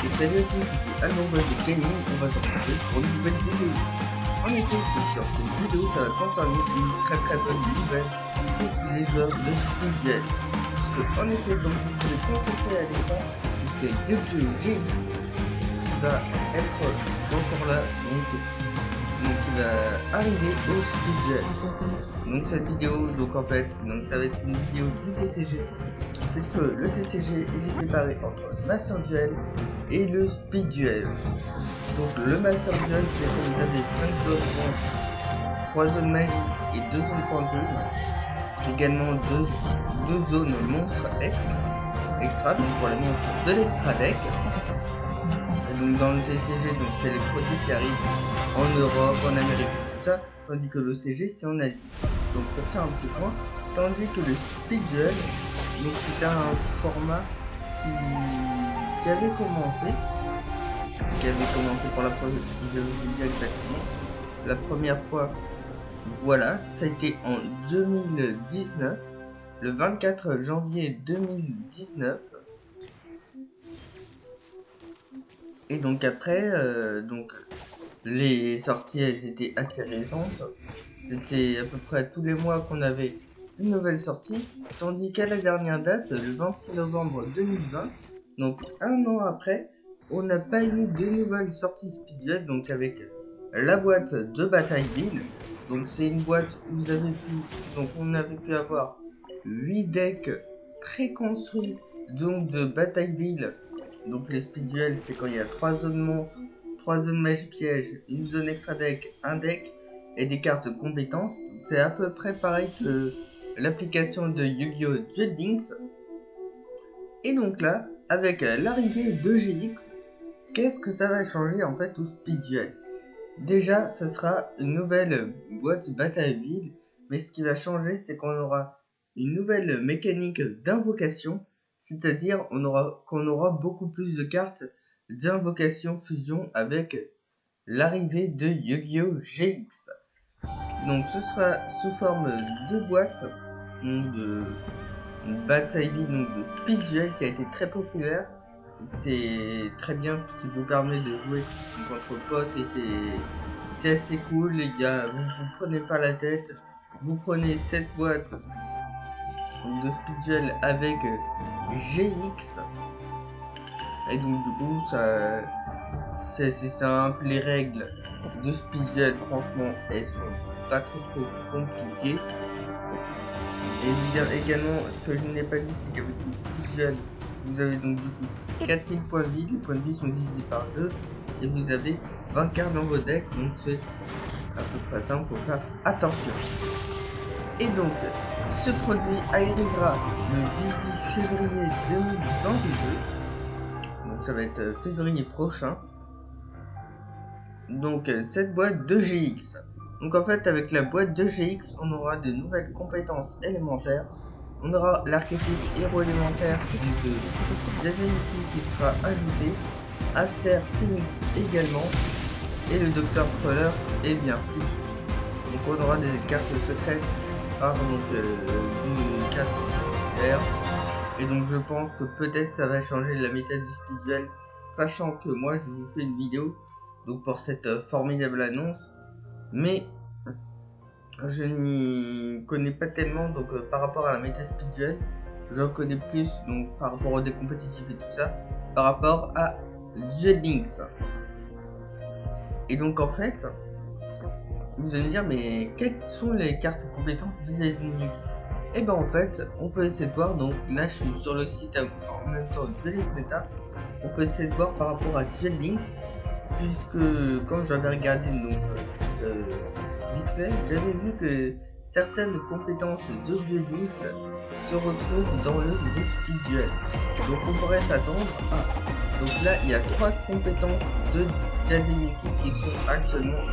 Et salut à tous, ici Almondbuzz Gaming, on va se retrouver pour une nouvelle vidéo. En effet, sur cette vidéo, ça va concerner une très bonne nouvelle pour les joueurs de Speedjet. Parce que, en effet, comme je vous ai constaté à l'écran, c'est Yu-Gi-Oh! GX qui va être encore là, donc il va arriver au Speedjet. Donc cette vidéo, en fait, ça va être une vidéo du TCG, puisque le TCG il est séparé entre le Master Duel et le Speed Duel. Donc le Master Duel, c'est quand vous avez 5 zones monstres, 3 zones magiques et 2 zones pointeuses, également 2 zones monstres extra, donc pour les monstres de l'extra deck. Et donc dans le TCG, donc c'est les produits qui arrivent en Europe, en Amérique, tout ça, tandis que l'OCG c'est en Asie. Donc pour faire un petit point, tandis que le Speed Duel, donc c'était un format qui avait commencé pour la première, je vais vous dire exactement, la première fois, voilà, ça a été en 2019, le 24 janvier 2019. Et donc après, les sorties elles étaient assez récentes. C'était à peu près tous les mois qu'on avait une nouvelle sortie, tandis qu'à la dernière date, le 26 novembre 2020, donc un an après, on n'a pas eu de nouvelles sorties Speedjet, donc avec la boîte de Batailleville. Donc c'est une boîte où vous avez on avait pu avoir 8 decks préconstruits donc de Batailleville. Donc les Speedduel, c'est quand il y a 3 zones monstres, 3 zones magie piège, une zone extra deck, un deck et des cartes compétences. C'est à peu près pareil que l'application de Yu-Gi-Oh! Duel Links. Et donc là, avec l'arrivée de GX, qu'est-ce que ça va changer en fait au Speed Duel? Déjà, ce sera une nouvelle boîte Batailleville, mais ce qui va changer, c'est qu'on aura une nouvelle mécanique d'invocation, c'est-à-dire qu'on aura beaucoup plus de cartes d'invocation fusion avec l'arrivée de Yu-Gi-Oh! GX. Donc ce sera sous forme de boîte de Batailleville, donc de Speed Duel qui a été très populaire. C'est très bien, qui vous permet de jouer contre potes et c'est assez cool les gars. Vous prenez pas la tête, vous prenez cette boîte de Speed Duel avec GX et donc du coup ça c'est simple. Les règles de Speed Duel franchement elles sont pas trop compliquées. Et également ce que je n'ai pas dit, c'est qu'avec le Speed Duel vous avez donc du coup 4000 points de vie, les points de vie sont divisés par 2 et vous avez 20 cartes dans vos decks, donc c'est à peu près simple, faut faire attention. Et donc ce produit arrivera le 18 février 2022, donc ça va être février prochain. Donc cette boîte de GX, donc en fait avec la boîte de GX on aura de nouvelles compétences élémentaires. On aura l'archétype héros élémentaire de Zazeniki qui sera ajouté, Aster Phoenix également, et le Docteur Crawler et bien plus. Donc on aura des cartes secrètes rares, une carte secrétaire. Et donc je pense que peut-être ça va changer la méthode du Speed Duel, sachant que moi je vous fais une vidéo donc pour cette formidable annonce, mais je n'y connais pas tellement, donc par rapport à la méta Speed Duel, j'en connais plus donc par rapport au deck compétitif et tout ça, par rapport à Duel Links. Et donc en fait, vous allez me dire mais quelles sont les cartes compétences de Zazeniki? Et ben en fait, on peut essayer de voir, donc là je suis sur le site en même temps Duelist Meta, on peut essayer de voir par rapport à Duel Links, puisque quand j'avais regardé donc juste vite fait, j'avais vu que certaines compétences de Duel Links se retrouvent dans le Speed Duel. Donc on pourrait s'attendre à... Donc là il y a 3 compétences de Zazeniki qui sont actuellement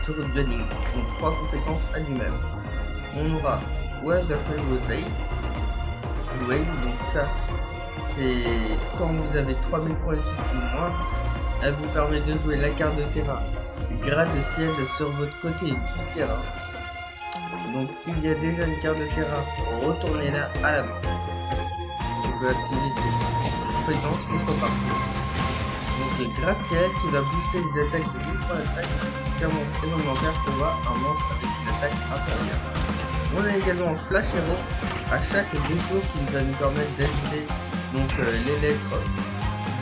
sur Duel Links. Donc 3 compétences à lui-même. On aura World of Rosé, donc ça c'est quand vous avez 3000 points de vie ou moins. Elle vous permet de jouer la carte de terrain grade ciel sur votre côté du terrain. Donc s'il y a déjà une carte de terrain, retournez-la à la main. On peut activer ces compétences une fois par tour. gratte-ciel qui va booster les attaques de 1000 points d'attaque si un monstre élémentaire combat un monstre avec une attaque inférieure. On a également Flash Hero à chaque défaut qui va nous permettre d'ajouter donc les lettres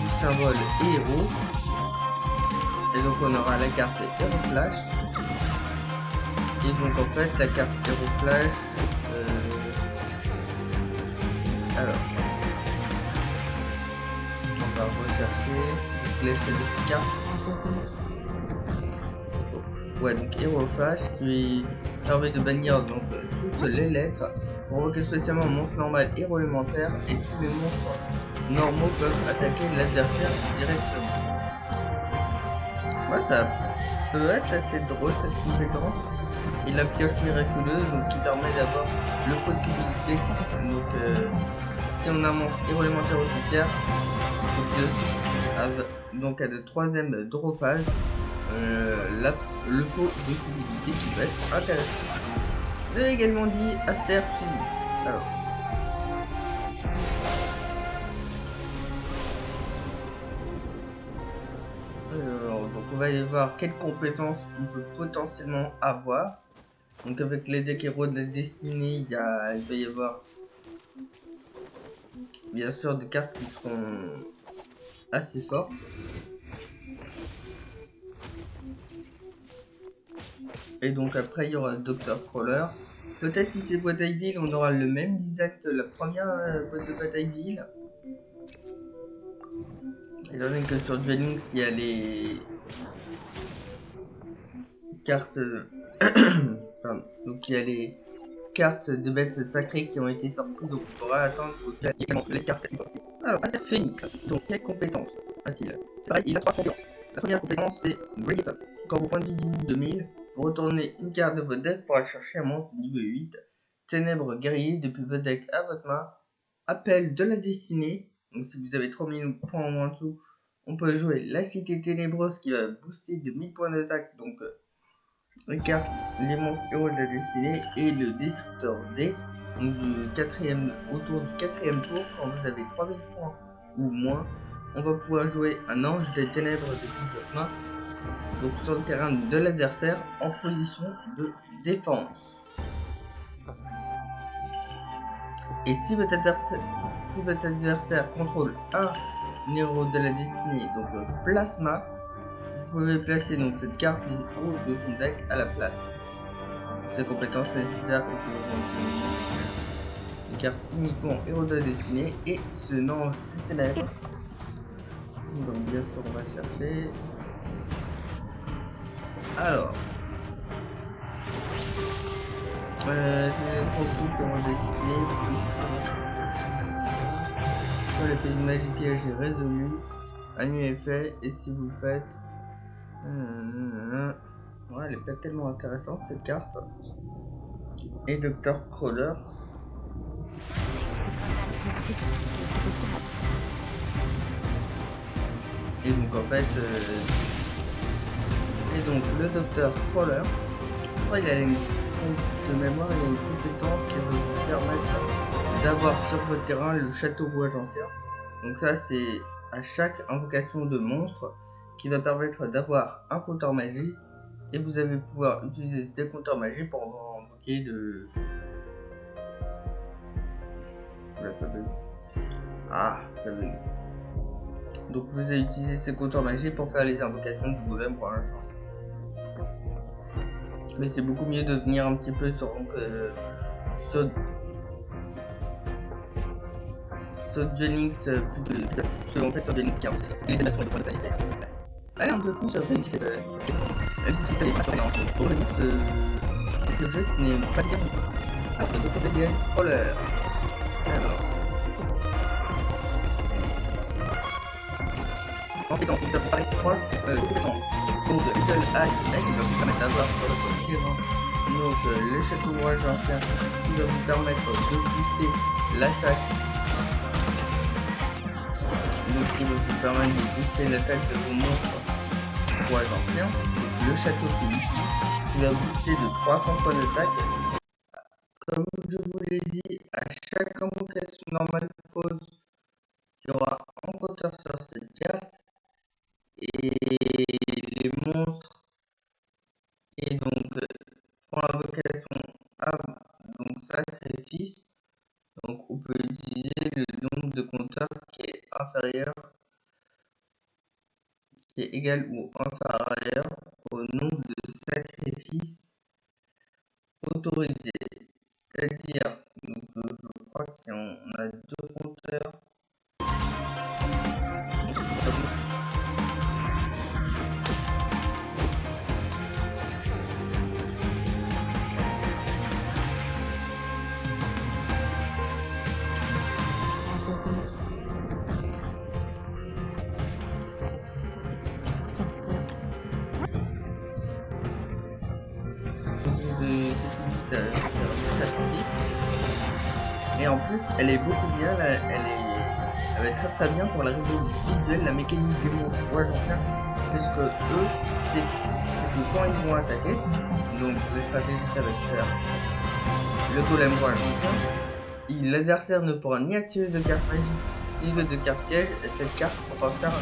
du symbole héros. Et donc on aura la carte Hero Flash. Et donc en fait la carte Hero Flash. Alors on va rechercher l'effet de cette carte. Ouais, donc Hero Flash qui permet de bannir donc toutes les lettres, provoquer spécialement un monstre normal héros élémentaire, et tous les monstres normaux peuvent attaquer l'adversaire directement. Ouais, ça peut être assez drôle cette compétence. Et la pioche miraculeuse donc, qui permet d'avoir le pot de cupidité. Donc si on a un monstre héros élémentaire au cimetière, donc à de troisième draw phase, le pot de cupidité qui va être intéressant. J'ai également dit Aster Phoenix. Alors, donc on va aller voir quelles compétences on peut potentiellement avoir. Donc avec les decks héros de la destinée, il va y avoir bien sûr des cartes qui seront assez fortes. Et donc après il y aura Dr Crawler. Peut-être si c'est Batailleville, on aura le même design que la première boîte de Batailleville. Étant donné que sur Duel Links il y a les cartes pardon. Donc il y a les cartes de bêtes sacrées qui ont été sorties, donc on pourra attendre également les cartes. Alors, Aster Phoenix, donc quelles compétences a-t-il? C'est pareil, il a 3 compétences. La première compétence c'est Break It. Quand vous pointez 10 de 1000, vous retournez une carte de votre deck pour aller chercher un monstre niveau 8. Ténèbres guerrier depuis votre deck à votre main. Appel de la destinée. Donc si vous avez 3000 points en moins dessous, on peut jouer la cité ténébreuse qui va booster de 1000 points d'attaque. Donc les cartes, les monstres héros de la destinée et le destructeur D. Donc autour du 4ème tour, quand vous avez 3000 points ou moins, on va pouvoir jouer un ange des ténèbres depuis votre main. Donc sur le terrain de l'adversaire en position de défense. Et si votre adversaire contrôle un héros de la destinée, donc plasma, vous pouvez placer donc cette carte du haut de son deck à la place. Ces compétences nécessaires quand vous une carte uniquement héros de la destinée et ce ange des ténèbres. Donc bien sûr on va chercher. Alors. Les pays de magie piège est résolu. Année est fait. Et si vous le faites. Ouais, elle est pas tellement intéressante cette carte. Et Dr Crawler. Et donc en fait. Et donc le Dr Crawler. Je crois qu'il a une de mémoire, il y a une compétence qui va vous permettre d'avoir sur votre terrain le château rouage ancien. Donc ça c'est à chaque invocation de monstre qui va permettre d'avoir un compteur magie et vous allez pouvoir utiliser des compteurs magie pour invoquer de... Là ça bug. Ah ça bug. Donc vous allez utiliser ces compteurs magie pour faire les invocations du golem pour la chance. Mais c'est beaucoup mieux de venir un petit peu sur Duel Links plus que en fait sur Duel Links qui a les animations de points de sanité. Allez un peu plus après cette même si c'est pas dans ce jeu qui n'est pas bien. Alors le Dr Crawler. Alors ensuite nous avons parlé de 3 compétences. Donc Little Axe qui va vous permettre d'avoir sur le terrain donc le château rouage ancien qui va vous permettre de booster l'attaque. Donc il va vous permettre de booster l'attaque de vos monstres rouage ancien. Donc le château qui est ici qui va booster de 300 points d'attaque. Comme je vous l'ai dit, à chaque invocation normale pause, il y aura un compteur sur cette carte. et les monstres, et donc pour la vocation à donc sacrifice, donc on peut utiliser le nombre de compteurs qui est inférieur, qui est égal ou inférieur au nombre de sacrifices autorisés. C'est-à-dire, je crois que si on a deux compteurs, de sacrifice. Et en plus, elle est beaucoup bien, elle est très bien pour la résolution visuelle, la mécanique des monstres anciens, puisque eux, c'est que quand ils vont attaquer, donc les stratégies ça va faire le golem ancien, l'adversaire ne pourra ni activer de carte magique, ni de carte piège, et cette carte pourra faire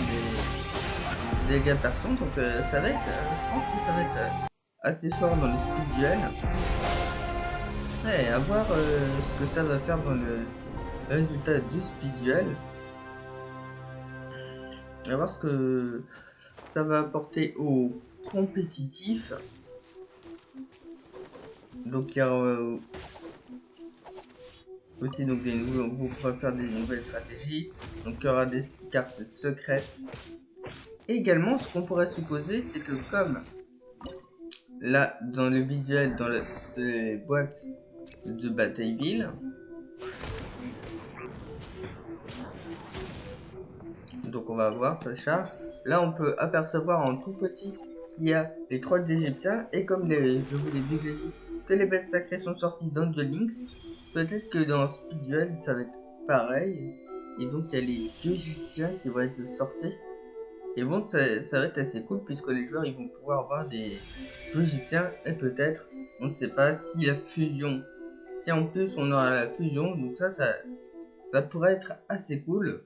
des dégâts perçants, donc ça va être, je pense que ça va être assez fort dans le speed duel. Ouais, à voir ce que ça va faire dans le résultat du speed duel. À voir ce que ça va apporter au compétitif. Donc il y a aussi donc vous pourrez faire des nouvelles stratégies. Donc il y aura des cartes secrètes. Et également, ce qu'on pourrait supposer, c'est que comme là dans le visuel, dans les boîtes de Batailleville, donc on va voir, ça charge. Là on peut apercevoir en tout petit qu'il y a les 3 d'Égyptiens, et comme je vous l'ai déjà dit, que les bêtes sacrées sont sorties dans Duel Links, peut-être que dans Speed Duel ça va être pareil, et donc il y a les 2 Égyptiens qui vont être sortis. Et bon, ça va être assez cool puisque les joueurs ils vont pouvoir avoir des 2 Égyptiens, et peut-être, on ne sait pas, si la fusion, si en plus on aura la fusion, donc ça pourrait être assez cool.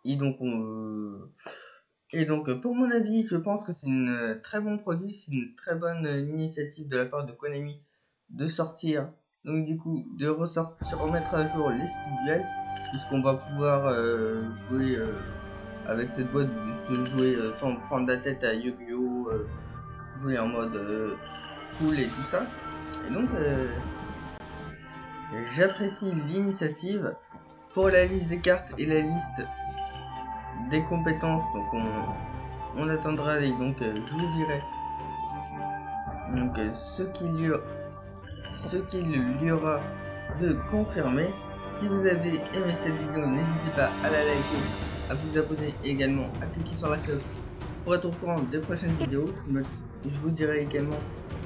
Et donc, pour mon avis, je pense que c'est une très bon produit, c'est une très bonne initiative de la part de Konami de sortir, donc du coup, de remettre à jour les speed duels, puisqu'on va pouvoir jouer avec cette boîte, se jouer sans prendre la tête à Yu-Gi-Oh, jouer en mode cool et tout ça. Et donc, j'apprécie l'initiative. Pour la liste des cartes et la liste des compétences, donc on attendra et donc je vous dirai donc ce qu'il y aura de confirmé. Si vous avez aimé cette vidéo, n'hésitez pas à la liker, à vous abonner et également à cliquer sur la cloche pour être au courant des prochaines vidéos. Je vous dirai également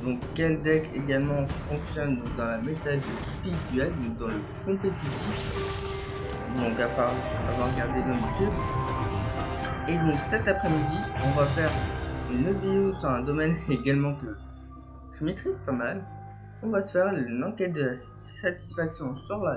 donc quel deck également fonctionne dans la méta du speed duel, donc dans le compétitif, donc à part avoir regardé dans YouTube. Et donc cet après-midi, on va faire une autre vidéo sur un domaine également que je maîtrise pas mal. On va se faire une enquête de satisfaction sur la